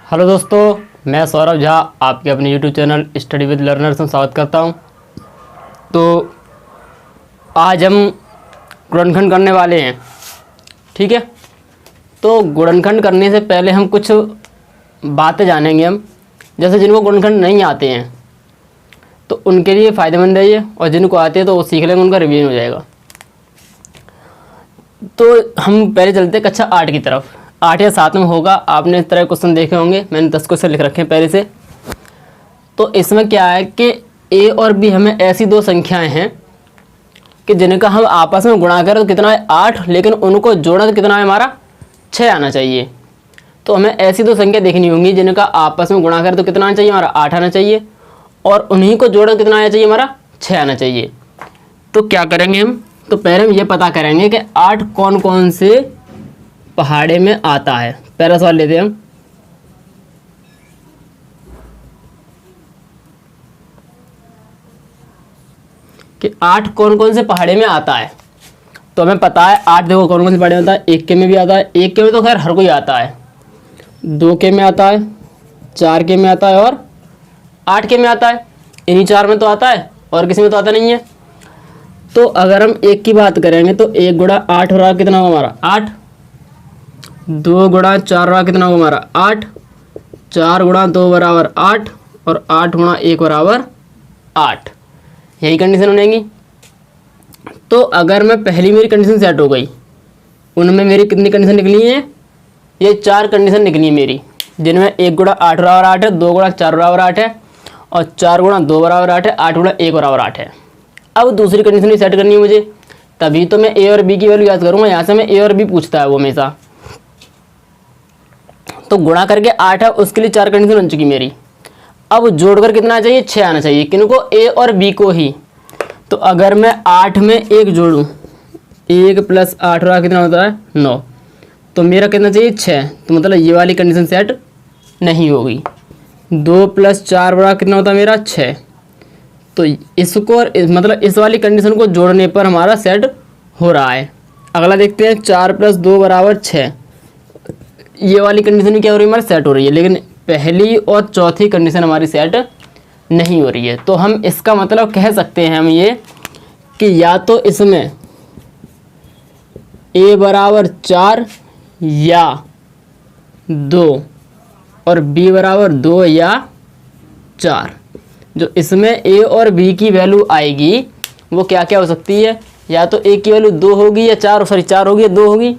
Hello दोस्तों, मैं सौरभ झा आपके अपने YouTube channel study with learners में स्वागत करता हूं। तो आज हम गुणनखंड करने वाले हैं। ठीक है, तो गुणनखंड करने से पहले हम कुछ बातें जानेंगे हम, जैसे जिनको गुणनखंड नहीं आते हैं तो उनके लिए फ़ायदेमंद है ये, और जिनको आते हैं तो वो सीख लेंगे, उनका रिवीजन हो जाएगा। तो हम पहले चलते हैं कक्षा 8 की तरफ। 8 या 7 में होगा, आपने इस तरह क्वेश्चन देखे होंगे, मैंने 10 क्वेश्चन लिख रखे हैं पहले से। तो इसमें क्या है कि ए और बी हमें ऐसी दो संख्याएं हैं कि जिनका हम आपस में गुणा करें तो कितना है 8, लेकिन उनको जोड़ा तो कितना है हमारा 6 आना चाहिए। तो हमें ऐसी दो संख्या देखनी होंगी जिनका आपस में गुणा करें तो कितना आना चाहिए हमारा 8 आना चाहिए, और उन्हीं को जोड़ा तो कितना आना चाहिए हमारा 6 आना चाहिए। तो क्या करेंगे हम, तो पहले हम ये पता करेंगे कि 8 कौन कौन से पहाड़े में आता है। पहला सवाल लेते हैं हम। कि 8 कौन कौन से पहाड़े में आता है। तो हमें पता है 8 देखो कौन कौन से पहाड़े में आता है। 1 के में भी आता है, 1 के में तो खैर हर कोई आता है, 2 के में आता है, 4 के में आता है और 8 के में आता है। इन्हीं 4 में तो आता है और किसी में तो आता नहीं है। तो अगर हम 1 की बात करेंगे तो 1 गुणा 8 हो रहा कितना होगा हमारा 8, 2 गुणा 4 रहा कितना होगा हमारा 8, 4 गुणा 2 बराबर 8 और 8 गुणा 1 बराबर 8। यही कंडीशन बनेगी। तो अगर मैं पहली मेरी कंडीशन सेट हो गई, उनमें मेरी कितनी कंडीशन निकली है, ये 4 कंडीशन निकली है मेरी, जिनमें 1 गुणा 8 बराबर 8 है, 2 गुणा 4 बराबर 8 है और 4 गुणा 2 बराबर 8 है, 8 गुणा 1 बराबर 8 है। अब दूसरी कंडीशन भी सेट करनी है मुझे, तभी तो मैं ए और बी की वैल्यू याद करूँगा। यहाँ से मैं ए और बी पूछता है वो हमेशा। तो गुणा करके 8 है, उसके लिए 4 कंडीशन बन चुकी मेरी। अब जोड़कर कितना चाहिए 6 आना चाहिए, किनको ए और बी को ही। तो अगर मैं 8 में 1 जोड़ूं, 1 + 8 रहा कितना होता है 9, तो मेरा कितना चाहिए 6। तो मतलब ये वाली कंडीशन सेट नहीं होगी। 2 + 4 बड़ा कितना होता है मेरा 6। तो इसको मतलब इस वाली कंडीशन को जोड़ने पर हमारा सेट हो रहा है। अगला देखते हैं, 4 + 2 बराबर 6। ये वाली कंडीशन भी क्या हो रही है हमारी सेट हो रही है, लेकिन पहली और चौथी कंडीशन हमारी सेट नहीं हो रही है। तो हम इसका मतलब कह सकते हैं हम ये कि या तो इसमें a बराबर 4 या 2 और b बराबर 2 या 4। जो इसमें a और b की वैल्यू आएगी वो क्या क्या हो सकती है, या तो a की वैल्यू 2 होगी या 4 होगी या 2 होगी।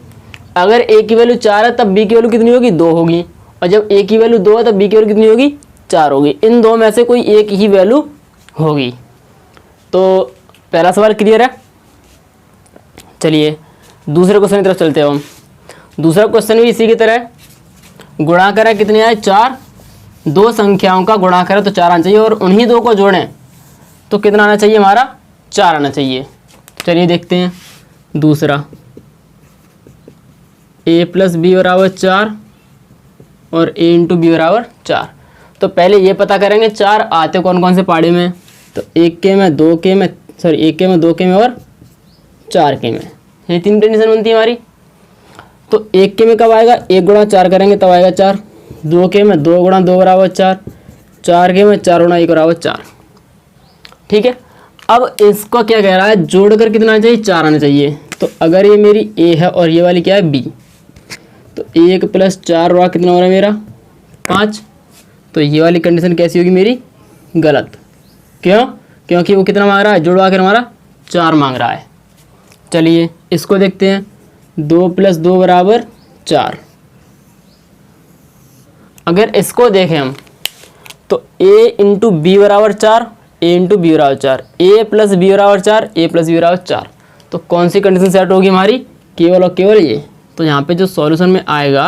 अगर a की वैल्यू 4 है तब b की वैल्यू कितनी होगी 2 होगी, और जब a की वैल्यू 2 है तब b की वैल्यू कितनी होगी 4 होगी। इन दो में से कोई एक ही वैल्यू होगी। तो पहला सवाल क्लियर है। चलिए दूसरे क्वेश्चन की तरफ चलते हैं हम। दूसरा क्वेश्चन भी इसी की तरह है। गुणा करें कितने आए 4, दो संख्याओं का गुणा करें तो 4 आना चाहिए, और उन्हीं दो को जोड़ें तो कितना आना चाहिए हमारा 4 आना चाहिए। चलिए देखते हैं दूसरा, a + b बराबर 4 और a × b बराबर 4। तो पहले ये पता करेंगे 4 आते कौन कौन से पहाड़े में। तो 1 के में, 2 के में, 2 के में और 4 के में, ये 3 कंडीशन बनती है हमारी। तो 1 के में कब आएगा, 1 गुणा 4 करेंगे तब आएगा 4। 2 के में 2 गुणा 2 बराबर 4। 4 के में 4 गुणा 1 बराबर 4। ठीक है, अब इसको क्या कह रहा है, जोड़कर कितना आना चाहिए 4 आना चाहिए। तो अगर ये मेरी a है और ये वाली क्या है b, तो 1 + 4 रहा कितना हो रहा है मेरा 5। तो ये वाली कंडीशन कैसी होगी मेरी गलत। क्यों, क्योंकि वो कितना मांग रहा है, जोड़वा कर हमारा 4 मांग रहा है। चलिए इसको देखते हैं, 2 + 2 बराबर 4। अगर इसको देखें हम तो a × b बराबर 4, a × b बराबर 4, a + b बराबर 4, a + b बराबर 4। तो कौन सी कंडीशन सेट होगी हमारी, केवल और केवल ये। तो यहाँ पे जो सॉल्यूशन में आएगा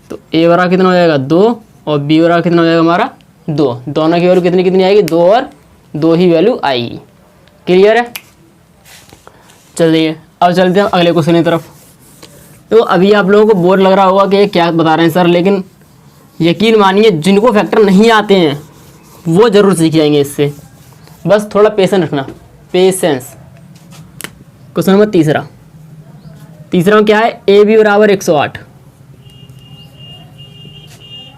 तो a बराबर कितना हो जाएगा 2 और b बराबर कितना हो जाएगा हमारा 2। दोनों की वैल्यू कितनी कितनी आएगी 2 और 2 ही वैल्यू आएगी। क्लियर है। चलिए अब चलते हैं अगले क्वेश्चन की तरफ। तो अभी आप लोगों को बोर लग रहा होगा कि ये क्या बता रहे हैं सर, लेकिन यकीन मानिए जिनको फैक्टर नहीं आते हैं वो ज़रूर सीख जाएंगे इससे। बस थोड़ा पेशेंस रखना, पेशेंस। क्वेश्चन नंबर तीसरा में क्या है, ए बी बराबर 108।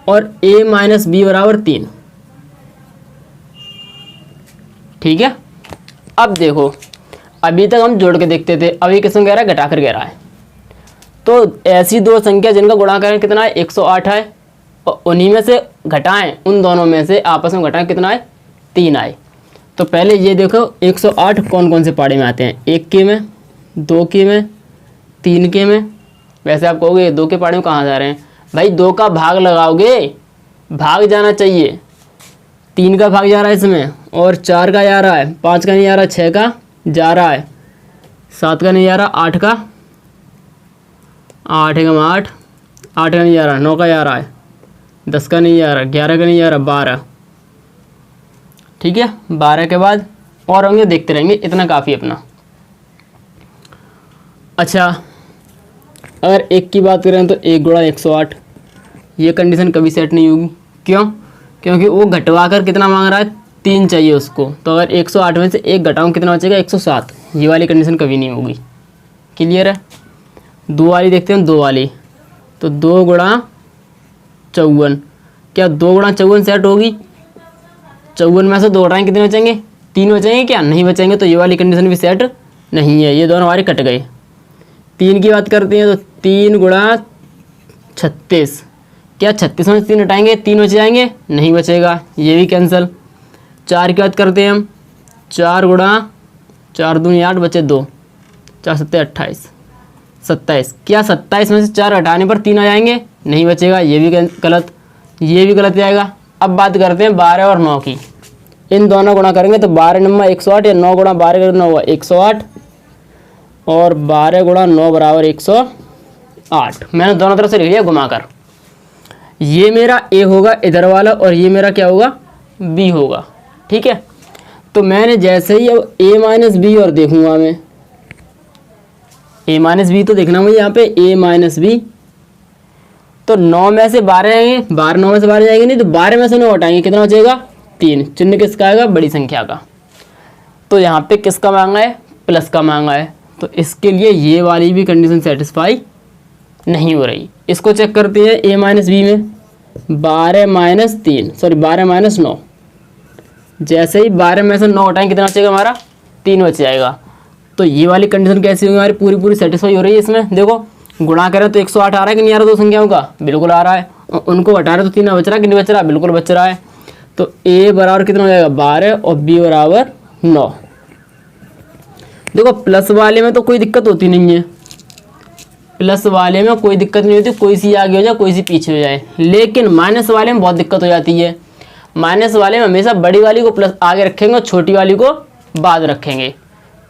और a माइनस बी बराबर 3। ठीक है, अब देखो अभी तक हम जोड़ के देखते थे, अभी किसमें कह रहा है, घटाकर कह रहा है। तो ऐसी दो संख्या जिनका गुणाकार कितना है, 108 है, और उन्हीं में से घटाएं, उन दोनों में से आपस में घटाएं, कितना है, 3 आए। तो पहले ये देखो 108 कौन कौन से पहाड़े में आते हैं, 1 के में, 2 के में, 3 के में। वैसे आप कहोगे 2 के पहाड़े में कहाँ जा रहे हैं भाई, 2 का भाग लगाओगे, भाग जाना चाहिए, 3 का भाग जा रहा है इसमें, और 4 का जा रहा है, 5 का नहीं जा रहा, 6 का जा रहा है, 7 का नहीं जा रहा, 8 का, 8 एकम 8, 8 का नहीं जा रहा, 9 का जा रहा है, 10 का नहीं जा रहा, 11 का नहीं जा रहा, 12। ठीक है, 12 के बाद और होंगे, देखते रहेंगे, इतना काफ़ी अपना। अच्छा, अगर 1 की बात करें तो 1 गुणा 108, ये कंडीशन कभी सेट नहीं होगी। क्यों? क्योंकि वो घटवा कर कितना मांग रहा है, 3 चाहिए उसको। तो अगर 108 में से 1 घटाऊँ कितना बचेगा, 107। ये वाली कंडीशन कभी नहीं होगी। क्लियर है? 2 वाली देखते हैं, 2 वाली। तो 2 गुणा 54, क्या 2 गुणा 54 सेट होगी? 54 में से 2 घटाएँ कितने बचेंगे, 3 बचेंगे क्या, नहीं बचेंगे। तो ये वाली कंडीशन भी सेट नहीं है, ये दोनों हमारे कट गए। 3 की बात करते हैं तो 3 गुणा 36, क्या 36 में से 3 हटाएंगे, 3 बच जाएंगे, नहीं बचेगा, ये भी कैंसिल। 4 की बात करते हैं हम, 4 गुणा 4 दूनी 8 बचे 2, 4 सत्ते 28, 27, क्या 27 में से 4 हटाने पर 3 आ जाएंगे, नहीं बचेगा, ये भी गलत, ये भी गलत जाएगा। अब बात करते हैं 12 और 9 की, इन दोनों गुणा करेंगे तो 12 नंबर 108, या 9 गुणा 12 करना हुआ 108, और 12 गुणा 9 बराबर 108। मैंने दोनों तरफ से लिख लिया घुमाकर। ये मेरा ए होगा इधर वाला, और ये मेरा क्या होगा, बी होगा। ठीक है, तो मैंने जैसे ही अब ए माइनस बी और देखूंगा मैं, ए माइनस बी तो देखना मुझे यहाँ पे, ए माइनस बी। तो 9 में से 12 आएंगे, 12 9 में से 12 जाएंगे नहीं, तो 12 में से 9 हटाएंगे, कितना बचेगा, 3। चिन्ह किसका आएगा, बड़ी संख्या का। तो यहाँ पे किसका मांगा है, प्लस का मांगा है। तो इसके लिए ये वाली भी कंडीशन सेटिस्फाई नहीं हो रही। इसको चेक करते हैं ए माइनस बी में, 12 माइनस 3, सॉरी 12 माइनस 9। जैसे ही 12 में से 9 हटाएंगे कितना बचेगा हमारा, 3 बच जाएगा। तो ये वाली कंडीशन कैसी होगी हमारी, पूरी पूरी सेटिस्फाई हो रही है। इसमें देखो गुणा करें तो 108 आ रहा है कि नहीं आ रहा, दो संख्याओं का, बिल्कुल आ रहा है। और उनको हटा रहे तो 3 बच रहा है कि नहीं बच रहा, बिल्कुल बच रहा है। तो ए बराबर कितना हो जाएगा, 12, और बी बराबर 9। देखो प्लस वाले में तो कोई दिक्कत होती नहीं है, प्लस वाले में कोई दिक्कत नहीं होती, कोई सी आगे हो जाए कोई सी पीछे हो जाए। लेकिन माइनस वाले में बहुत दिक्कत हो जाती है। माइनस वाले में हमेशा बड़ी वाली को प्लस आगे रखेंगे और छोटी वाली को बाद रखेंगे।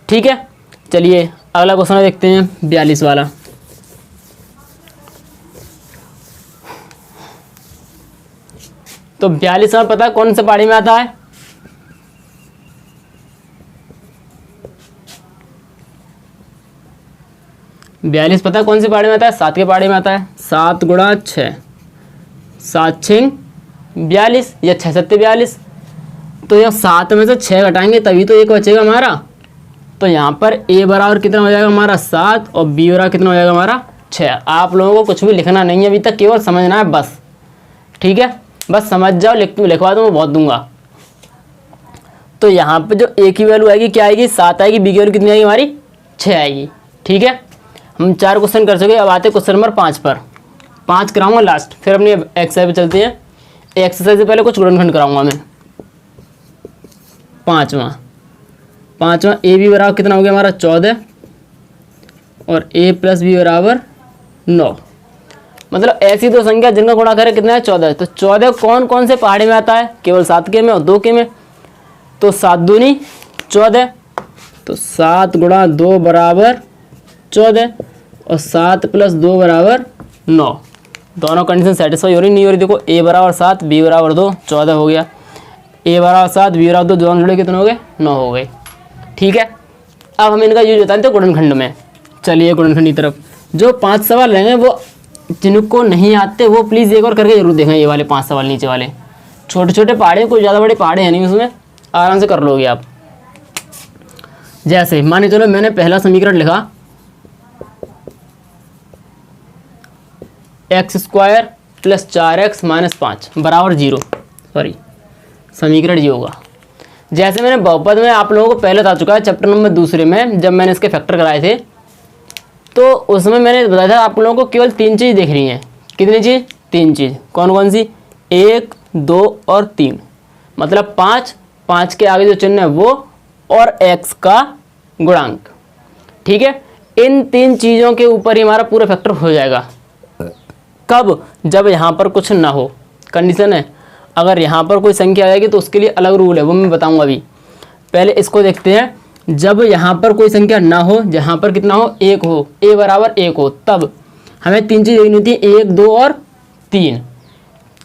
ठीक है, चलिए अगला क्वेश्चन देखते हैं, 42 वाला। तो 42 में पता है कौन से पहाड़ी में आता है, बयालीस पता है कौन सी पहाड़ी में आता है, 7 के पहाड़ी में आता है। 7 गुणा 6, 7 6 42, या 6 7 42। तो यहाँ 7 में से 6 घटाएंगे तभी तो 1 बचेगा हमारा। तो यहाँ पर a बराबर कितना हो जाएगा हमारा 7, और b बराबर कितना हो जाएगा हमारा 6। आप लोगों को कुछ भी लिखना नहीं है अभी तक, केवल समझना है बस। ठीक है, बस समझ जाओ, लिखवा दूँ मैं बहुत दूंगा। तो यहाँ पर जो a की वैल्यू आएगी क्या आएगी, 7 आएगी, b की वैल्यू कितनी आएगी हमारी 6 आएगी। ठीक है, हम 4 क्वेश्चन कर चुके, अब आते हैं क्वेश्चन नंबर 5 पर। 5 कराऊंगा लास्ट, फिर अपनी एक्सरसाइज पे चलते हैं। एक्सरसाइज से पहले कुछ गुणनखंड कराऊंगा मैं। पाँचवा ए बी बराबर कितना हो गया हमारा 14, और ए प्लस बी बराबर 9। मतलब ऐसी दो संख्या जिनका गुणा करें कितना है 14। तो 14 कौन कौन से पहाड़ी में आता है, केवल 7 के में और 2 के में। तो 7 दूनी 14, तो 7 गुणा 2 बराबर 14, और 7 प्लस 2 बराबर 9। दोनों कंडीशन सेटिस्फाई हो रही नहीं हो रही। देखो ए बराबर 7, बी बराबर 2, 14 हो गया। ए बराबर 7, बी बराबर 2, दोनों जुड़े कितने हो गए, 9 हो गए। ठीक है, अब हम इनका यूज बताते हैं गुणनखंड में। चलिए गुणनखंड की तरफ। जो 5 सवाल रहेंगे वो जिनको नहीं आते वो प्लीज़ एक और करके जरूर देखें। ये वाले 5 सवाल नीचे वाले छोटे छोटे पहाड़े, कोई ज़्यादा बड़े पहाड़े हैं नहीं, उसमें आराम से कर लोगे आप। जैसे मान चलो मैंने पहला समीकरण लिखा x² प्लस 4x माइनस 5 बराबर 0, सॉरी समीकरण ये होगा। जैसे मैंने बहुपद में आप लोगों को पहले बता चुका है चैप्टर नंबर 2 में, जब मैंने इसके फैक्टर कराए थे तो उसमें मैंने बताया था आप लोगों को केवल 3 चीज़ देख रही हैं। कितनी चीज़? 3 चीज़। कौन कौन सी? 1, 2 और 3, मतलब 5 के आगे जो चिन्ह है वो और x का गुणांक। ठीक है, इन 3 चीज़ों के ऊपर ही हमारा पूरा फैक्टर हो जाएगा। कब? जब यहाँ पर कुछ ना हो। कंडीशन है, अगर यहाँ पर कोई संख्या आ जाएगी तो उसके लिए अलग रूल है, वो मैं बताऊँगा अभी। पहले इसको देखते हैं। जब यहाँ पर कोई संख्या ना हो, जहाँ पर कितना हो? 1 हो, a बराबर 1 हो, तब हमें 3 चीज़ देखनी होती है, 1, 2 और 3।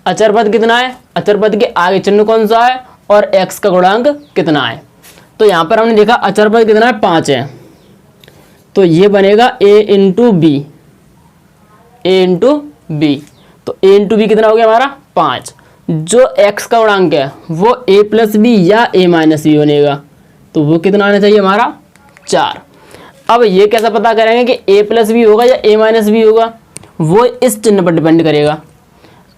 अचर पद कितना है? अचर पद के आगे चिन्ह कौन सा है और x का गुणांक कितना है। तो यहाँ पर हमने देखा अचर पद कितना है? 5 है, तो ये बनेगा a इंटू बी, तो a इंटू बी कितना हो गया हमारा? 5। जो x का गुणांक है वो a प्लस बी या a माइनस बी बनेगा, तो वो कितना आना चाहिए हमारा? 4। अब ये कैसा पता करेंगे कि a प्लस बी होगा या a माइनस बी होगा? वो इस चिन्ह पर डिपेंड करेगा।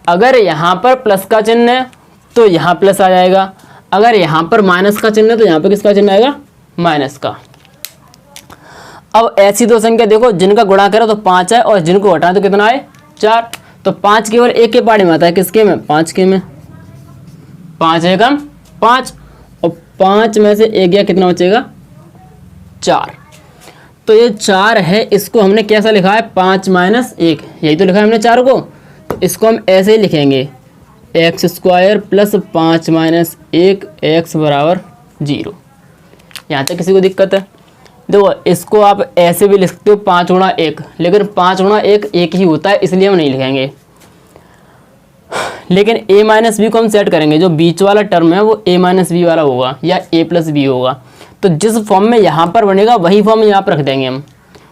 अगर यहाँ पर प्लस का चिन्ह है तो यहाँ प्लस आ जाएगा, अगर यहाँ पर माइनस का चिन्ह है तो यहाँ पर किसका चिन्ह आएगा? माइनस का। अब ऐसी दो संख्या देखो जिनका गुणा करो तो 5 है और जिनको घटाएं तो कितना है? 4। तो 5 केवल एक के पार्ट में आता है, किसके में? 5 के में। 5 एकम 5 और 5 में से एक गया, कितना बचेगा? 4। तो ये 4 है, इसको हमने कैसा लिखा है? 5 माइनस 1, यही तो लिखा है हमने 4 को। तो इसको हम ऐसे ही लिखेंगे, x square plus 5 minus 1 x बराबर 0। यहाँ तक किसी को दिक्कत है? देखो इसको आप ऐसे भी लिख सकते हो 5 गुणा 1, लेकिन 5 गुणा 1 1 ही होता है, इसलिए हम नहीं लिखेंगे। लेकिन a माइनस बी को हम सेट करेंगे, जो बीच वाला टर्म है वो a माइनस बी वाला होगा या a प्लस बी होगा। तो जिस फॉर्म में यहाँ पर बनेगा वही फॉर्म यहाँ पर रख देंगे हम।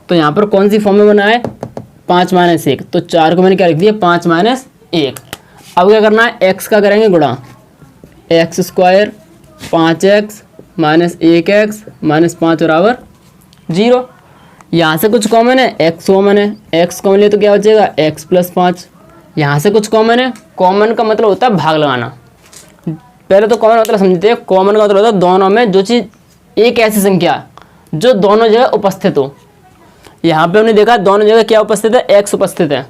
तो यहाँ पर कौन सी फॉर्म में बना है? 5 माइनस 1, तो 4 को मैंने क्या लिख दिया? 5 माइनस 1। अब क्या करना है? x का करेंगे गुणा, x square 5x minus 1x minus 5 बराबर 0। यहाँ से कुछ कॉमन है, x कॉमन है, x कॉमन लिए तो क्या बचेगा? x plus 5। यहाँ से कुछ कॉमन है, कॉमन का मतलब होता है भाग लगाना। पहले तो कॉमन मतलब समझते हैं, कॉमन का मतलब होता है दोनों में जो चीज़, एक ऐसी संख्या जो दोनों जगह उपस्थित हो। यहाँ पे हमने देखा दोनों जगह क्या उपस्थित है? x उपस्थित है,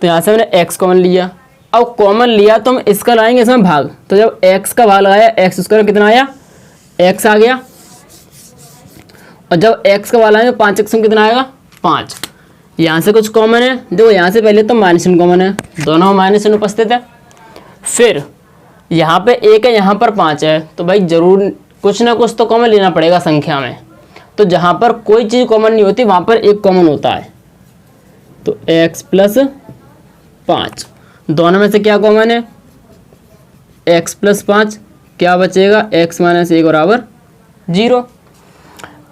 तो यहाँ से हमने x कॉमन लिया। अब कॉमन लिया तो हम इसका लाएंगे इसमें भाग, तो जब x का भाग लगाया x स्क्वायर कितना आया? x आ गया। और जब x का वाला है 5x में कितना आएगा? 5। यहाँ से कुछ कॉमन है, देखो यहाँ से पहले तो माइनस चिन्ह कॉमन है, दोनों माइनस चिन्ह उपस्थित है। फिर यहाँ पे 1 है, यहाँ पर 5 है, तो भाई जरूर कुछ ना कुछ तो कॉमन लेना पड़ेगा संख्या में। तो जहाँ पर कोई चीज़ कॉमन नहीं होती वहाँ पर एक कॉमन होता है, तो x प्लस 5। दोनों में से क्या कॉमन है? x प्लस 5, क्या बचेगा? x माइनस 1 बराबर 0।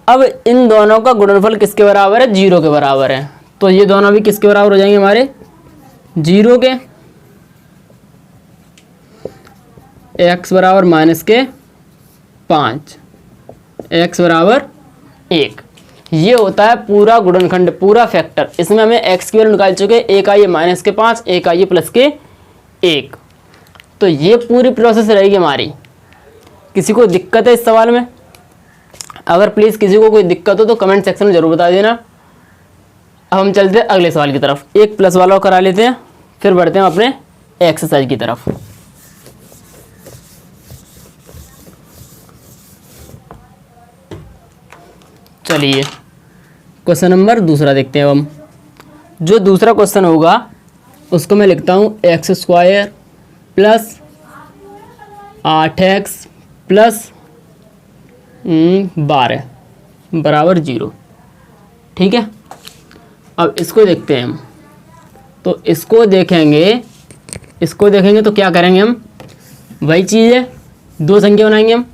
अब इन दोनों का गुणनफल किसके बराबर है? 0 के बराबर है, तो ये दोनों भी किसके बराबर हो जाएंगे हमारे? 0 के। x बराबर माइनस के 5, x बराबर 1। ये होता है पूरा गुणनखंड, पूरा फैक्टर। इसमें हमें x की वैल्यू निकाल चुके, एक आई माइनस के 5, एक आई प्लस के 1। तो ये पूरी प्रोसेस रहेगी हमारी। किसी को दिक्कत है इस सवाल में? अगर प्लीज़ किसी को कोई दिक्कत हो तो कमेंट सेक्शन में ज़रूर बता देना। अब हम चलते हैं अगले सवाल की तरफ, एक प्लस वाला करा लेते हैं, फिर बढ़ते हैं अपने एक्सरसाइज की तरफ। चलिए क्वेश्चन नंबर दूसरा देखते हैं। हम जो दूसरा क्वेश्चन होगा उसको मैं लिखता हूँ x square plus 8x plus 12 बराबर 0। ठीक है, अब इसको देखते हैं हम। तो इसको देखेंगे तो क्या करेंगे हम? वही चीज़ है, दो संख्या बनाएंगे हम।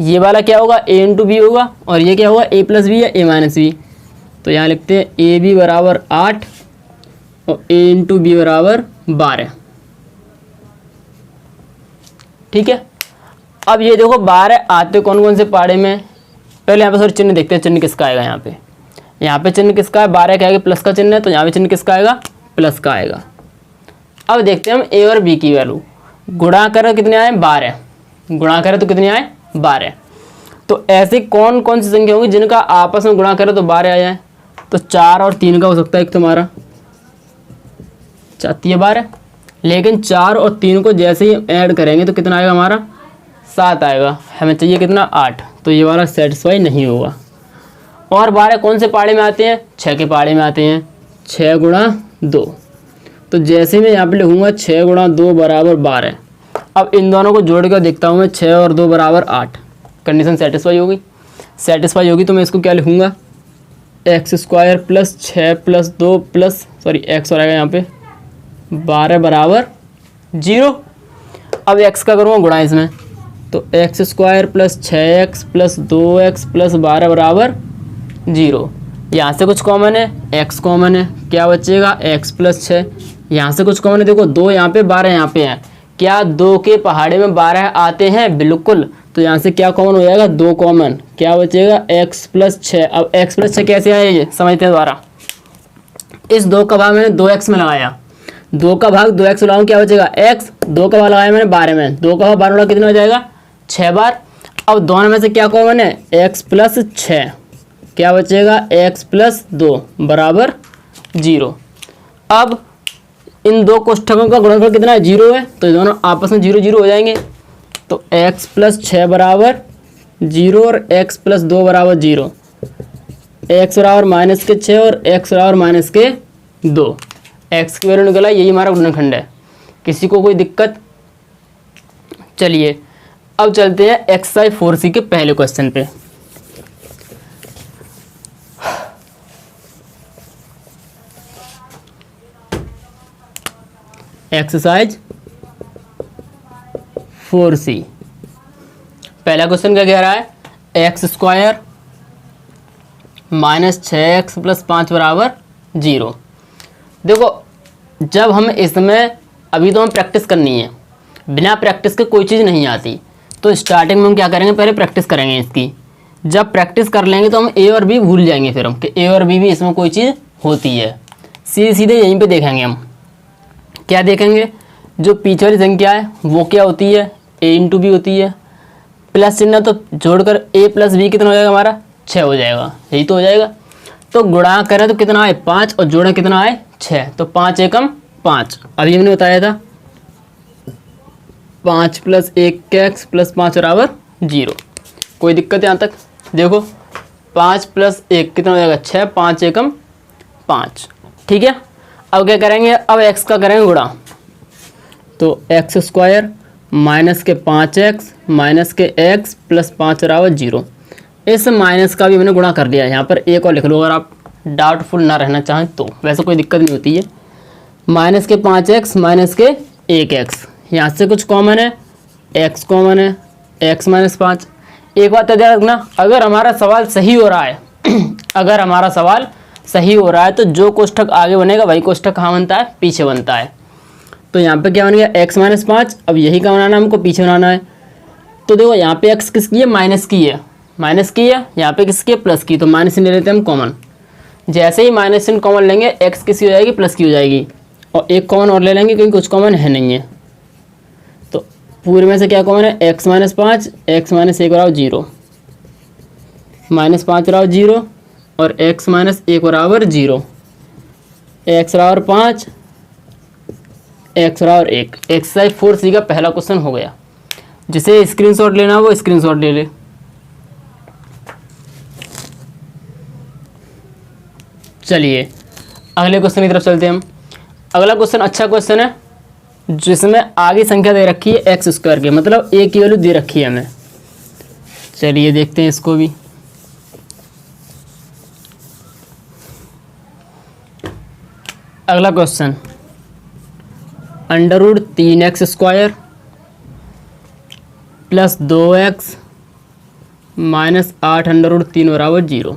ये वाला क्या होगा? a इंटू बी होगा, और ये क्या होगा? a प्लस बी या a माइनस बी। तो यहाँ लिखते हैं ए बी बराबर 8 और a इंटू बी बराबर 12। ठीक है, अब ये देखो 12 आते कौन कौन से पाड़े में? पहले यहाँ पे सॉरी चिन्ह देखते हैं, चिन्ह किसका आएगा। यहाँ पे चिन्ह किसका है? 12 के आगे प्लस का चिन्ह है, तो यहाँ पे चिन्ह किसका आएगा? प्लस का आएगा। अब देखते हैं हम a और b की वैल्यू। गुणा करें कितने आए 12, गुणा करें तो कितने आए 12। तो ऐसी कौन कौन सी संख्या होंगी जिनका आपस में गुणा करें तो 12 आ जाए? तो 4 और 3 का हो सकता है एक तुम्हारा 12, लेकिन 4 और 3 को जैसे ही ऐड करेंगे तो कितना आएगा हमारा 7 आएगा। हमें चाहिए कितना 8, तो ये वाला सेटिस्फाई नहीं होगा। और 12 कौन से पहाड़े में आते हैं? 6 के पहाड़े में आते हैं। 6 गुणा 2, तो जैसे मैं यहाँ पे लिखूँगा 6 गुणा 2 बराबर 12। अब इन दोनों को जोड़ कर देखता हूँ मैं, 6 और 2 बराबर 8। कंडीशन सेटिस्फाई होगी, सेटिस्फाई होगी तो मैं इसको क्या लिखूँगा x square plus 6 plus 2 plus x हो जाएगा यहाँ पे 12 बराबर 0। अब एक्स का करूँगा गुणा इसमें, तो x square plus 6x plus 2x plus 12 बराबर 0। यहाँ से कुछ कॉमन है, x कॉमन है, क्या बचेगा x प्लस 6। यहाँ से कुछ कॉमन है, देखो 2 यहाँ पे 12 यहाँ पे हैं, क्या 2 के पहाड़े में 12 आते हैं? बिल्कुल। तो यहाँ से क्या कॉमन हो जाएगा 2 कॉमन, क्या बचेगा x प्लस 6। अब x प्लस 6 कैसे आया ये समझते हैं दोबारा। इस 2 का भाग मैंने 2x में लगाया, 2 का भाग 2x लगाऊँ, क्या बचेगा x। 2 का भाग लगाया मैंने 12 में, 2 का भाग 12 वाला कितना हो जाएगा 6 बार। अब दोनों में से क्या कॉमन है x प्लस 6, क्या बचेगा x प्लस 2 बराबर 0। अब इन दो कोष्ठकों का गुणनफल कितना है 0 है, तो दोनों आपस में 0 0 हो जाएंगे। तो x प्लस 6 बराबर 0 और x प्लस 2 बराबर 0। x बराबर माइनस के 6 और x बराबर माइनस के 2। x की वैल्यू निकला, यही हमारा गुणनखंड है। किसी को कोई दिक्कत? चलिए अब चलते हैं एक्सरसाइज 4C के पहले क्वेश्चन पे। एक्सरसाइज 4C पहला क्वेश्चन क्या कह रहा है, x square minus 6x plus 5 बराबर 0। देखो जब हम इसमें, अभी तो हम प्रैक्टिस करनी है, बिना प्रैक्टिस के कोई चीज़ नहीं आती। तो स्टार्टिंग में हम क्या करेंगे, पहले प्रैक्टिस करेंगे इसकी। जब प्रैक्टिस कर लेंगे तो हम a और b भूल जाएंगे फिर हम कि a और b भी इसमें कोई चीज़ होती है। सीधे यहीं पे देखेंगे हम, क्या देखेंगे, जो पीछे वाली संख्या है वो क्या होती है a इंटू बी होती है, प्लस चिन्ह तो जोड़कर a प्लस बी कितना हो जाएगा हमारा 6 हो जाएगा, यही तो हो जाएगा। तो गुणा करें तो कितना आए 5 और जोड़ें कितना आए 6, तो 5 एकम 5। अभी हमने बताया था 5 प्लस 1x प्लस 5 बराबर 0। कोई दिक्कत है यहाँ तक? देखो 5 प्लस 1 कितना हो जाएगा 6, 5 एकम 5। ठीक है, अब क्या करेंगे, अब x का करेंगे गुणा। तो एक्स स्क्वायर माइनस के 5x माइनस के x प्लस 5 बराबर 0। इस माइनस का भी मैंने गुणा कर दिया है, यहाँ पर एक और लिख लो अगर आप डाउटफुल ना रहना चाहें तो, वैसे कोई दिक्कत नहीं होती है। माइनस के 5x माइनस के 1x, यहाँ से कुछ कॉमन है, x कॉमन है, x माइनस 5। एक बात याद रखना, अगर हमारा सवाल सही हो रहा है अगर हमारा सवाल सही हो रहा है तो जो कोष्ठक आगे बनेगा वही कोष्ठक कहाँ बनता है, पीछे बनता है। तो यहाँ पे क्या बन गया x माइनस 5। अब यही का बनाना है हमको, पीछे बनाना है। तो देखो यहाँ पे x किसकी है, माइनस की है, माइनस की है, यहाँ पे किसकी है, प्लस की। तो माइनस ले लेते हैं हम कॉमन। जैसे ही माइनस इन कॉमन लेंगे x किसकी हो जाएगी, प्लस की हो जाएगी। और एक कॉमन और ले लेंगे क्योंकि कुछ कॉमन है नहीं है। तो पूरे में से क्या कॉमन है, x माइनस 5, x माइनस 1 बराबर 0, माइनस 5 बराबर 0 और x माइनस 1 बराबर 0, x बराबर 5, x बराबर 1। एक्सरसाइज 4C का पहला क्वेश्चन हो गया। जिसे स्क्रीनशॉट लेना वो स्क्रीनशॉट ले ले। चलिए अगले क्वेश्चन की तरफ चलते हैं हम। अगला क्वेश्चन अच्छा क्वेश्चन है, जिसमें आगे संख्या दे रखी है एक्स स्क्वायर के, मतलब a की वैल्यू दे रखी है हमें। चलिए देखते हैं इसको भी। अगला question, √3x square plus 2x minus 8 √3 बराबर 0।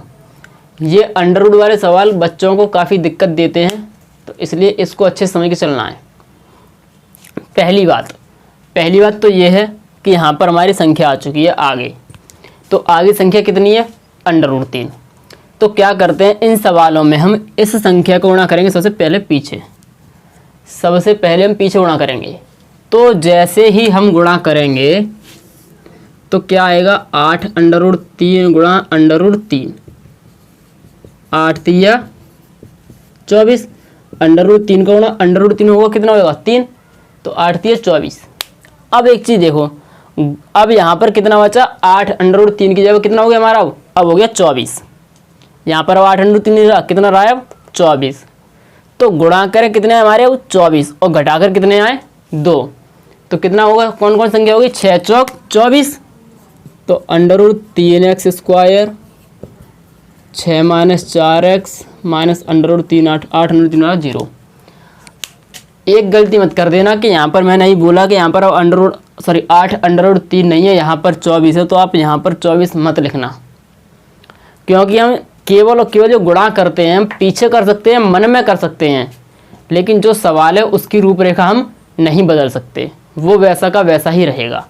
ये अंडर रूट वाले सवाल बच्चों को काफ़ी दिक्कत देते हैं, तो इसलिए इसको अच्छे समझ के चलना है। पहली बात तो ये है कि यहाँ पर हमारी संख्या आ चुकी है आगे। तो आगे संख्या कितनी है, √3। तो क्या करते हैं, इन सवालों में हम इस संख्या को गुणा करेंगे सबसे पहले पीछे। सबसे पहले हम पीछे गुणा करेंगे। तो जैसे ही हम गुणा करेंगे तो क्या आएगा, 8√3 गुणा √3, 8 तिया 24, √3 का गुणा √3 होगा कितना होगा 3, तो 8 तिया 24। अब एक चीज़ देखो, अब यहाँ पर कितना बचा, 8 √3 की जगह कितना हो गया हमारा, अब हो गया 24। यहाँ पर अब 8 √3 नहीं रहा, कितना रहा है अब 24। तो गुणा करें कितने आए हमारे, अब 24 और घटाकर कितने आए 2, तो कितना होगा, कौन कौन संख्या होगी, 6 चौक 24। तो √3x स्क्वायर 6 - 4x माइनस √3 8 √3 0। एक गलती मत कर देना कि यहाँ पर मैं नहीं बोला कि यहाँ पर अब 8 √3 नहीं है, यहाँ पर 24 है, तो आप यहाँ पर 24 मत लिखना, क्योंकि हम केवल और केवल जो गुणा करते हैं हम पीछे कर सकते हैं, मन में कर सकते हैं, लेकिन जो सवाल है उसकी रूपरेखा हम नहीं बदल सकते, वो वैसा का वैसा ही रहेगा।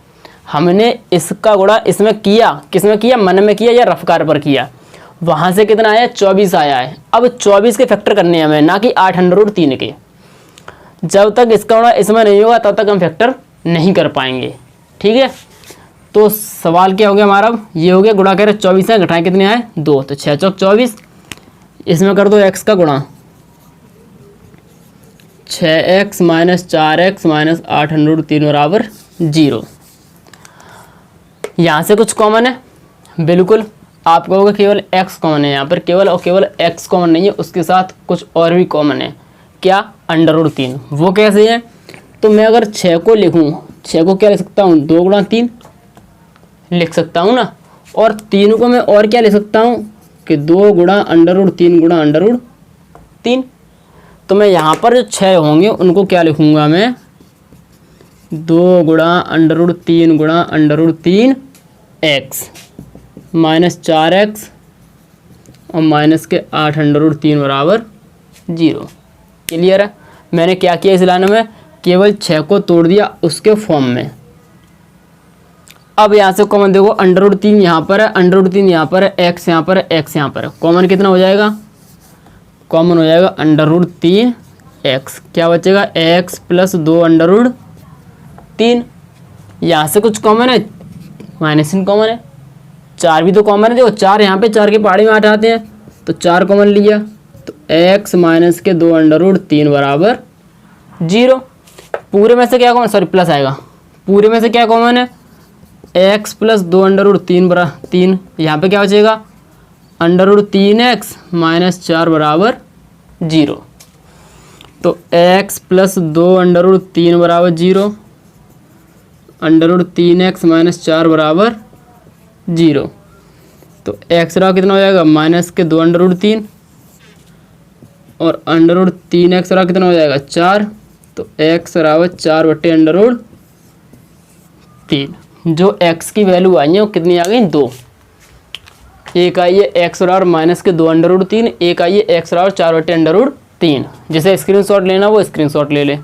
हमने इसका गुणा इसमें किया, किसमें किया, मन में किया या रफ्तार पर किया, वहाँ से कितना आया 24 आया है। अब 24 के फैक्टर करने हैं हमें, ना कि 8 √3 के। जब तक इसका गुणा इसमें नहीं होगा तब तक हम फैक्टर नहीं कर पाएंगे, ठीक है। तो सवाल क्या हो गया हमारा, ये हो गया, गुणा करें 24 है, घटाएं कितने आए 2, तो 6 चौक 24, इसमें कर दो x का गुणा, 6x - 4x माइनस 8 √3 बराबर 0। यहाँ से कुछ कॉमन है, बिल्कुल आप कहोगे केवल x कॉमन है, यहाँ पर केवल और केवल x कॉमन नहीं है, उसके साथ कुछ और भी कॉमन है। क्या, √3। वो कैसे है, तो मैं अगर 6 को लिखूँ, 6 को क्या लिख सकता हूँ, 2 गुणा 3 लिख सकता हूँ ना, और 3 को मैं और क्या लिख सकता हूँ कि 2 गुणा √3 गुणा √3। तो मैं यहाँ पर जो 6 होंगे उनको क्या लिखूँगा मैं, 2 गुणा √3 गुणा √3 x माइनस 4x और माइनस के 8 √3 बराबर 0। क्लियर है। मैंने क्या किया इस लाइन में, केवल 6 को तोड़ दिया उसके फॉर्म में। अब यहाँ से कॉमन देखो, √3 यहाँ पर है, √3 यहाँ पर है, x यहाँ पर है, x यहाँ पर है, कॉमन कितना हो जाएगा, कॉमन हो जाएगा √3x, क्या बचेगा x + 2 √3। यहाँ से कुछ कॉमन है, माइनस इन कॉमन है, 4 भी तो कॉमन है, देखो 4 यहाँ पे 4 के पहाड़े में 8 आते हैं, तो 4 कॉमन लिया, तो x माइनस के 2 √3 बराबर 0। पूरे में से क्या कॉमन, सॉरी प्लस आएगा, पूरे में से क्या कॉमन है, x + 2 √3 बराबर 3, यहाँ पे क्या बचेगा √3x माइनस 4 बराबर 0। तो x + 2 √3 बराबर 0, √3x माइनस 4 बराबर 0। तो x रहा कितना हो जाएगा, माइनस के 2 √3 और √3x रहा कितना हो जाएगा 4, तो x बराबर 4/√3। जो x की वैल्यू आई है वो कितनी आ गई, 2। एक आई है x बराबर माइनस के 2 √3, एक आई है x बराबर 4/√3। जिसे स्क्रीनशॉट लेना वो स्क्रीनशॉट ले ले।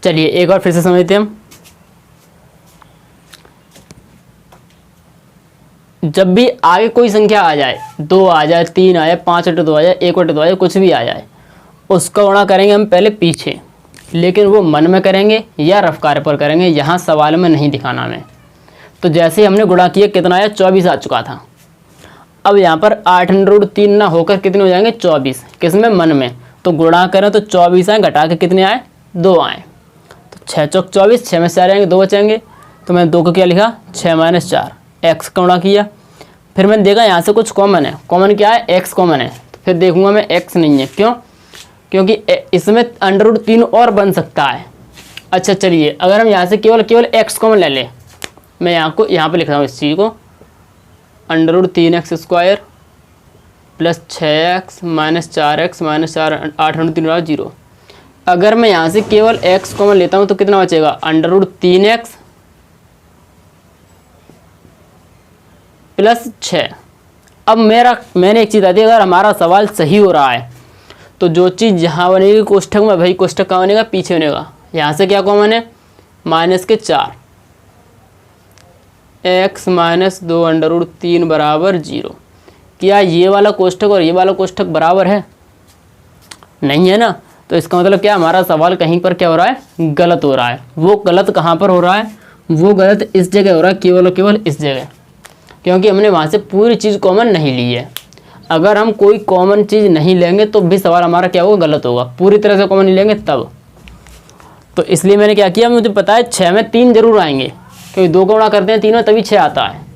चलिए एक बार फिर से समझते हैं हम। जब भी आगे कोई संख्या आ जाए, 2 आ जाए, 3 आ जाए, 5/2 आ जाए, 1/2 आ जाए, कुछ भी आ जाए, उसका गुणा करेंगे हम पहले पीछे, लेकिन वो मन में करेंगे या रफ कार्य पर करेंगे, यहाँ सवाल में नहीं दिखाना हमें। तो जैसे हमने गुणा किया कितना आया, 24 आ चुका था। अब यहाँ पर 8 √3 ना होकर कितने हो जाएंगे 24, किसमें, मन में। तो गुणा करें तो 24 आए, घटा के कितने आए 2 आए, तो 6 चौक 24, 6 में से 4 आएंगे 2 बचेंगे, तो मैंने 2 को क्या लिखा 6 - 4, x का गुणा किया। फिर मैंने देखा यहाँ से कुछ कॉमन है, कॉमन क्या है, x कॉमन है, तो फिर देखूंगा मैं x नहीं है, क्यों, क्योंकि इसमें √3 और बन सकता है। अच्छा चलिए, अगर हम यहाँ से केवल x कॉमन ले लें, मैं यहाँ पे लिख रहा हूँ इस चीज़ को, √3x square plus 6x minus 4x minus 4 8 √3 बराबर 0। अगर मैं यहाँ से केवल x कॉमन लेता हूँ तो कितना बचेगा, √3x प्लस 6। अब मैंने एक चीज़ बता दी, अगर हमारा सवाल सही हो रहा है तो जो चीज़ जहाँ बनेगी कोष्ठक में, भाई कोष्ठक कहाँ बनेगा, पीछे बनेगा। यहाँ से क्या कॉमन है, माइनस के 4, x - 2 √3 बराबर 0। क्या ये वाला कोष्ठक और ये वाला कोष्ठक बराबर है? नहीं है ना। तो इसका मतलब क्या, हमारा सवाल कहीं पर क्या हो रहा है, गलत हो रहा है। वो गलत कहाँ पर हो रहा है, वो गलत इस जगह हो रहा है, केवल और केवल इस जगह, क्योंकि हमने वहाँ से पूरी चीज़ कॉमन नहीं ली है। अगर हम कोई कॉमन चीज़ नहीं लेंगे तो भी सवाल हमारा क्या होगा, गलत होगा। पूरी तरह से कॉमन नहीं लेंगे तब। तो इसलिए मैंने क्या किया, मुझे पता है 6 में 3 जरूर आएंगे, क्योंकि 2 का गुणा करते हैं 3 में तभी 6 आता है।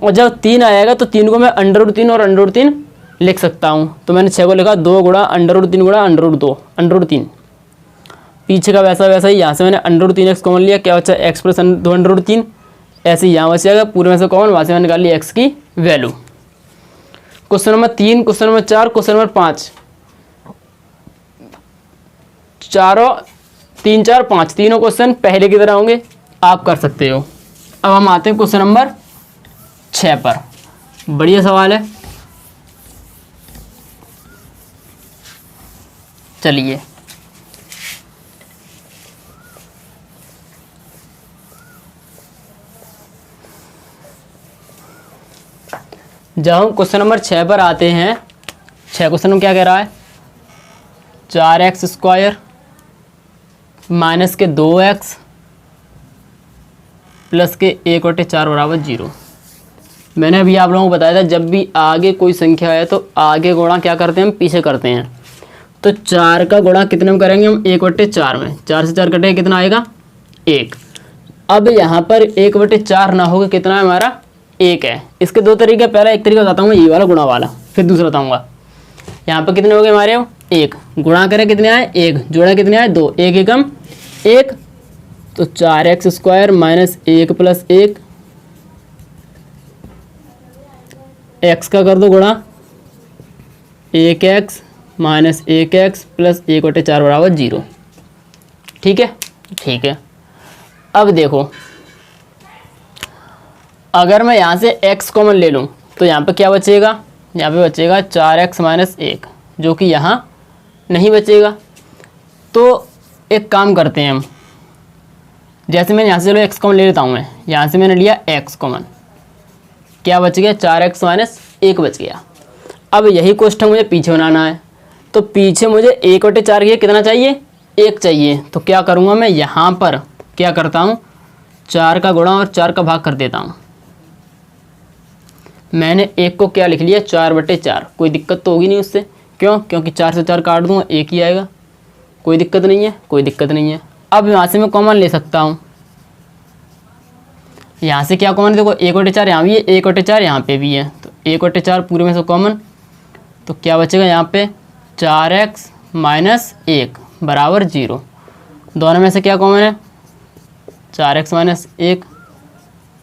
और जब 3 आएगा तो 3 को मैं √3 और √3 लिख सकता हूँ। तो मैंने 6 को लिखा 2 गुणा √3 गुणा √2 √3। पीछे का वैसा वैसा ही, यहाँ से मैंने √3x कॉमन लिया, क्या बचा x प्लस 2 √3। ऐसे ही यहाँ बच जाएगा पूरे में से कॉमन, वहाँ से मैंने निकाल लिया x की value. Question number 3, question number 4, question number 5, चारों 3, 4, 5 तीनों क्वेश्चन पहले की तरह होंगे, आप कर सकते हो। अब हम आते हैं क्वेश्चन नंबर 6 पर। बढ़िया सवाल है, चलिए। जब हम क्वेश्चन नंबर 6 पर आते हैं, 6 क्वेश्चन में क्या कह रहा है, 4x² माइनस के 2x प्लस के 1/4 बराबर 0। मैंने अभी आप लोगों को बताया था, जब भी आगे कोई संख्या है तो आगे गुणा क्या करते हैं, हम पीछे करते हैं। तो 4 का गुणा कितने में करेंगे हम, 1/4 में। 4 से 4 कटेगा, कितना आएगा, 1। अब यहाँ पर 1/4 ना होगा, कितना है हमारा, 1 है। इसके 2 तरीके, पहला एक तरीका बताता हूँ ये वाला गुणा वाला, फिर दूसरा बताऊँगा। यहाँ पर कितने हो गए हमारे, 1 गुणा करें कितने आए, 1 जोड़ा कितने आए, 2, 1 एकम 1। तो 4x² माइनस 1 प्लस 1, x का कर दो गुणा, 1x माइनस 1x प्लस 1/4 बराबर 0। ठीक है, ठीक है। अब देखो, अगर मैं यहाँ से x कॉमन ले लूँ तो यहाँ पे क्या बचेगा, यहाँ पे बचेगा 4x माइनस 1, जो कि यहाँ नहीं बचेगा। तो एक काम करते हैं हम, जैसे मैं यहाँ से चलो x कॉमन ले लेता हूँ, मैं यहाँ से मैंने लिया x कॉमन, क्या बच गया, 4x माइनस 1 बच गया। अब यही कोष्ठक मुझे पीछे बनाना है, तो पीछे मुझे 1/4 ये कितना चाहिए, 1 चाहिए। तो क्या करूँगा मैं, यहाँ पर क्या करता हूँ, 4 का गुणा और 4 का भाग कर देता हूँ। मैंने 1 को क्या लिख लिया, 4/4। कोई दिक्कत तो होगी नहीं उससे, क्यों, क्योंकि 4 से 4 काट दूँगा 1 ही आएगा, कोई दिक्कत नहीं है, कोई दिक्कत नहीं है। अब यहाँ से मैं कॉमन ले सकता हूँ, यहाँ से क्या कॉमन, देखो 1/4 यहाँ भी है, 1/4 यहाँ पे भी है, तो 1/4 पूरे में से कॉमन। तो क्या बचेगा यहाँ पे, 4x माइनस 1 बराबर 0। दोनों में से क्या कॉमन है, 4x माइनस 1,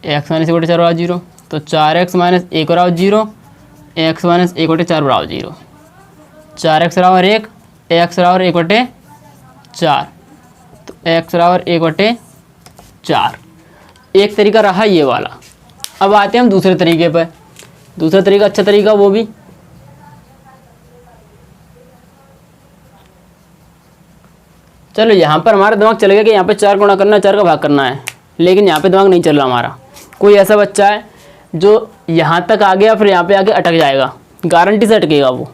x माइनस 1/4 बराबर 0। तो 4x माइनस 1 बराबर 0, x माइनस 1/4 बराबर 0। 4x बराबर 1, x बराबर 1/4, तो x बराबर 1/4। एक तरीका रहा ये वाला। अब आते हैं हम दूसरे तरीके पर। दूसरा तरीका अच्छा तरीका, वो भी चलो, यहाँ पर हमारा दिमाग चल गया कि यहाँ पे 4 गुणा करना है, 4 का भाग करना है, लेकिन यहाँ पे दिमाग नहीं चल रहा हमारा। कोई ऐसा बच्चा है जो यहाँ तक आ गया, फिर यहाँ पे आके अटक जाएगा, गारंटी से अटकेगा वो।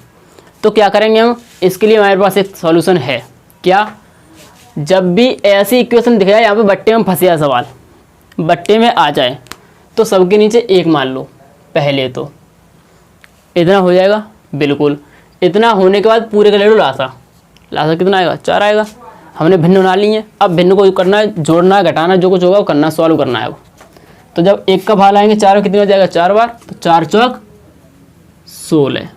तो क्या करेंगे हम, इसके लिए हमारे पास एक सॉल्यूशन है। क्या, जब भी ऐसी इक्वेशन दिख जाए, यहाँ पे बट्टे में फंस जाए सवाल, बट्टे में आ जाए, तो सबके नीचे 1 मान लो पहले। तो इतना हो जाएगा, बिल्कुल। इतना होने के बाद पूरे का ले लो लासा, लासा कितना आएगा, 4 आएगा। हमने भिन्न बना ली है, अब भिन्न को करना है, जोड़ना है, घटाना, जो कुछ होगा वो करना, सॉल्व करना है वो। तो जब 1 का भाग लाएंगे 4 में, कितनी हो जाएगा, 4 बार, तो 4 चौक 16,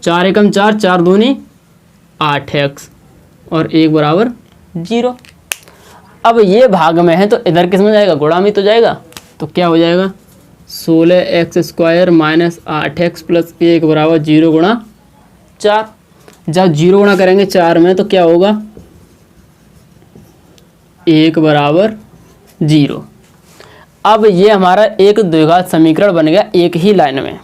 4 एकम 4, 4 दूनी 8x और 1 बराबर 0। अब ये भाग में है तो इधर किस में जाएगा, गुणा में तो जाएगा। तो क्या हो जाएगा, 16x² माइनस 8x प्लस 1 बराबर 0 गुणा 4। जब 0 गुणा करेंगे 4 में तो क्या होगा, 1 बराबर 0। अब ये हमारा एक द्विघात समीकरण बन गया एक ही लाइन में।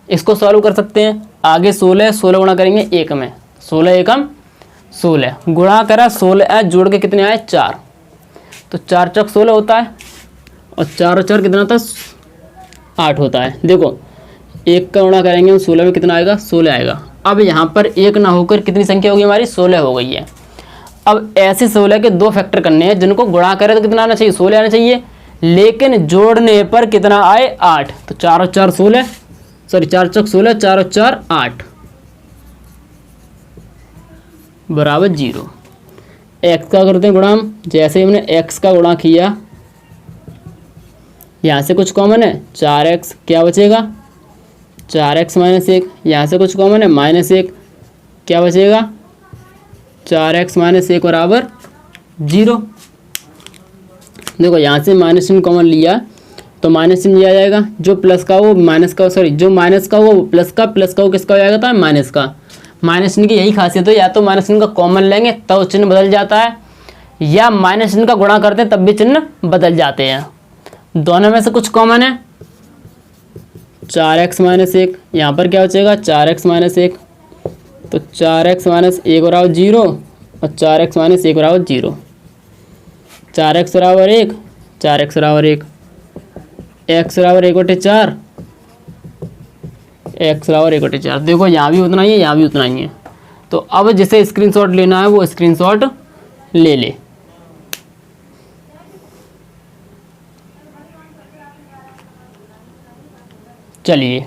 इसको सॉल्व कर सकते हैं। आगे 16 गुणा करेंगे 1 में, 16 एकम 16 गुणा करा 16 जोड़ के कितने आए, 4। तो 4 चौक 16 होता है, और 4 और 4 कितना होता है, 8 होता है। देखो 1 का गुणा करेंगे हम 16 में, कितना आएगा? 16 आएगा। अब यहाँ पर 1 ना होकर कितनी संख्या होगी हमारी? 16 हो गई है। अब ऐसे 16 के 2 फैक्टर करने हैं जिनको गुणा करें तो कितना आना चाहिए? 16 आना चाहिए, लेकिन जोड़ने पर कितना आए? 8। तो 4 और 4 16, सॉरी 4 चौक 16, 4 और 4 8 बराबर 0। एक्स का करते हैं गुणा हम। जैसे हमने एक्स का गुणा किया, यहाँ से कुछ कॉमन है 4x, क्या बचेगा? 4x minus 1। यहाँ से कुछ कॉमन है -1, क्या बचेगा? 4x माइनस 1 बराबर 0। देखो यहाँ से माइनस चिन्ह कॉमन लिया तो माइनस चिन्ह लिया जाएगा, जो प्लस का वो माइनस का, सॉरी जो माइनस का वो प्लस का, प्लस का वो किसका हो जाएगा? था माइनस का। माइनस चिन्ह की यही खासियत है, या तो माइनस चिन्ह का कॉमन लेंगे तब चिन्ह बदल जाता है, या माइनस चिन्ह का गुणा करते हैं तब भी चिन्ह बदल जाते हैं। दोनों में से कुछ कॉमन है 4x माइनस 1, यहाँ पर क्या बचेगा? 4x minus 1। तो 4x माइनस 1 बराबर 0 और 4x माइनस 1 बराबर 0। 4x बराबर 1, 4x बराबर 1, x बराबर 1/4, x बराबर 1/4। देखो यहाँ भी उतना ही है, यहाँ भी उतना ही है। तो अब जिसे स्क्रीनशॉट लेना है वो स्क्रीनशॉट ले ले। चलिए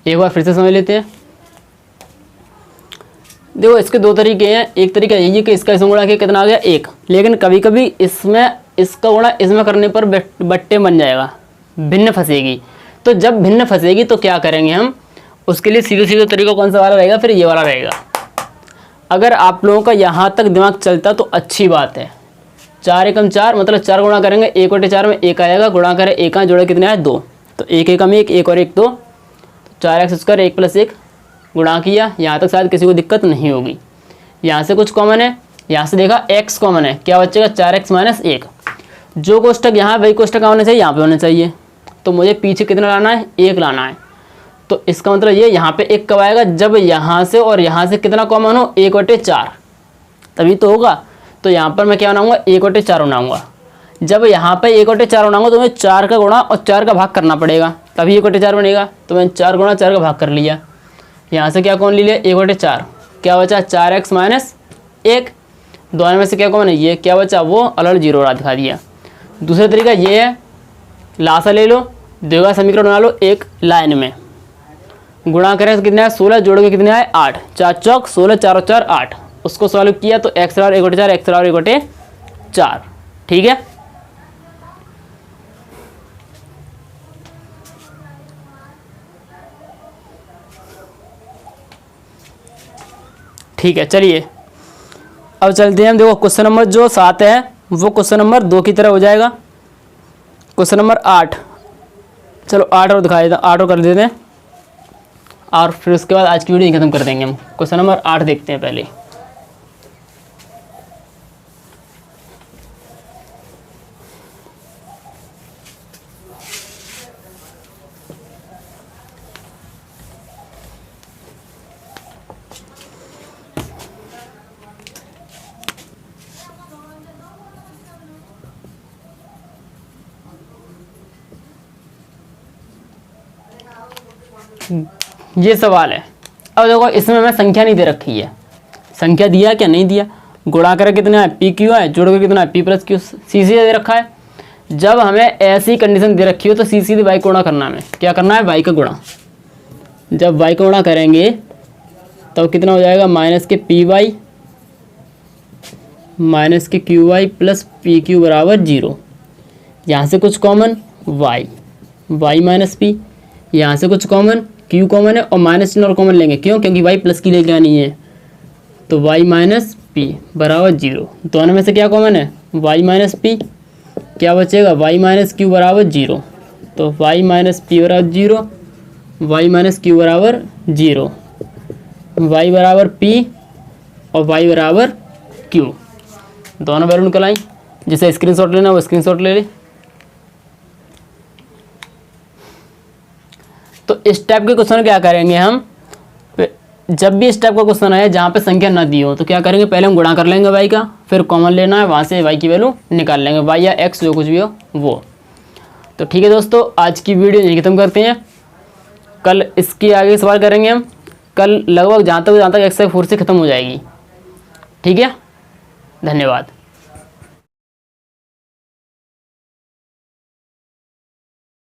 एक बार फिर से समझ लेते हैं। देखो इसके 2 तरीके हैं। एक तरीका यही है कि इसका इसमें गुणा किया कितना आ गया? 1। लेकिन कभी कभी इसमें इसका गुणा इसमें करने पर बट्टे बन जाएगा, भिन्न फंसेगी। तो जब भिन्न फंसेगी तो क्या करेंगे हम? उसके लिए सीधे सीधे तरीका कौन सा वाला रहेगा? फिर ये वाला रहेगा। अगर आप लोगों का यहाँ तक दिमाग चलता तो अच्छी बात है। 4 एकम 4, मतलब 4 गुणा करेंगे 1/4 में 1 आएगा, गुणा करें 1 जोड़े कितने आए? 2। तो 1 एकम 1, 1 और 1 2, 4x स्क्वायर 1 + 1 गुणा किया। यहाँ तक शायद किसी को दिक्कत नहीं होगी। यहाँ से कुछ कॉमन है, यहाँ से देखा x कॉमन है, क्या बचेगा? 4x minus 1। जो कोष्टक यहाँ वही कोष्टक होना चाहिए यहाँ पे होना चाहिए। तो मुझे पीछे कितना लाना है? 1 लाना है। तो इसका मतलब ये यहाँ पे 1 कब आएगा? जब यहाँ से और यहाँ से कितना कॉमन हो? 1/4, तभी तो होगा। तो यहाँ पर मैं क्या बनाऊँगा? 1/4 बनाऊँगा। जब यहाँ पे 1/4 बनाऊँगा तो मैं 4 का गुणा और 4 का भाग करना पड़ेगा, तभी 1/4 बनेगा। तो मैंने 4 गुणा 4 का भाग कर लिया। यहाँ से क्या कौन ले लिया? 1/4, क्या बचा? 4x minus 1। दोनों में से क्या कौन है? ये, क्या बचा? वो अलग 0 वाला दिखा दिया। दूसरा तरीका ये है, लासा ले लो, द्विघात समीकरण बना लो एक लाइन में, गुणा करें तो कितना है? 16, जोड़ के कितने आए? 8। 4 चौक 16, 4 और 4 8। उसको सॉल्व किया तो x बराबर 1/4, x बराबर 1/4। ठीक है। ठीक है, चलिए अब चलते हैं हम। देखो क्वेश्चन नंबर जो 7 है वो क्वेश्चन नंबर 2 की तरह हो जाएगा। क्वेश्चन नंबर 8, चलो 8 और दिखा देता, 8 और कर देते हैं और फिर उसके बाद आज की वीडियो खत्म कर देंगे हम। क्वेश्चन नंबर 8 देखते हैं पहले। ये सवाल है। अब देखो इसमें मैं संख्या नहीं दे रखी है, संख्या दिया क्या नहीं दिया, गुणा कर कितना है? पी क्यू है, जोड़ कर कितना है? P plus Q. C C दे रखा है। जब हमें ऐसी कंडीशन दे रखी हो तो सी सी वाई को गुणा करना है। हमें क्या करना है? वाई का गुणा। जब वाई का गुणा करेंगे तो कितना हो जाएगा? Minus K P Y minus K Q Y plus P Q बराबर 0। यहाँ से कुछ common Y, Y minus P. यहाँ से कुछ कॉमन, क्यू कॉमन है और माइनस चिन्ह और कॉमन लेंगे, क्यों? क्योंकि वाई प्लस की लेके आनी है। तो वाई माइनस पी बराबर 0। दोनों में से क्या कॉमन है? Y minus P. क्या बचेगा? वाई माइनस क्यू बराबर 0। तो वाई माइनस पी बराबर 0, वाई माइनस क्यू बराबर 0, वाई बराबर पी और वाई बराबर क्यू। दोनों वैल्यू निकल आई। जिसे स्क्रीनशॉट लेना वो स्क्रीनशॉट ले ले। तो इस टाइप के क्वेश्चन क्या करेंगे हम? जब भी इस टाइप का क्वेश्चन आए जहाँ पे संख्या ना दी हो तो क्या करेंगे? पहले हम गुणा कर लेंगे वाई का, फिर कॉमन लेना है, वहाँ से वाई की वैल्यू निकाल लेंगे, वाई या एक्स जो कुछ भी हो वो। तो ठीक है दोस्तों, आज की वीडियो यहीं ख़त्म करते हैं। कल इसकी आगे सवाल करेंगे हम। कल लगभग जहाँ तक एक्सरसाइज 4 से ख़त्म हो जाएगी। ठीक है, धन्यवाद।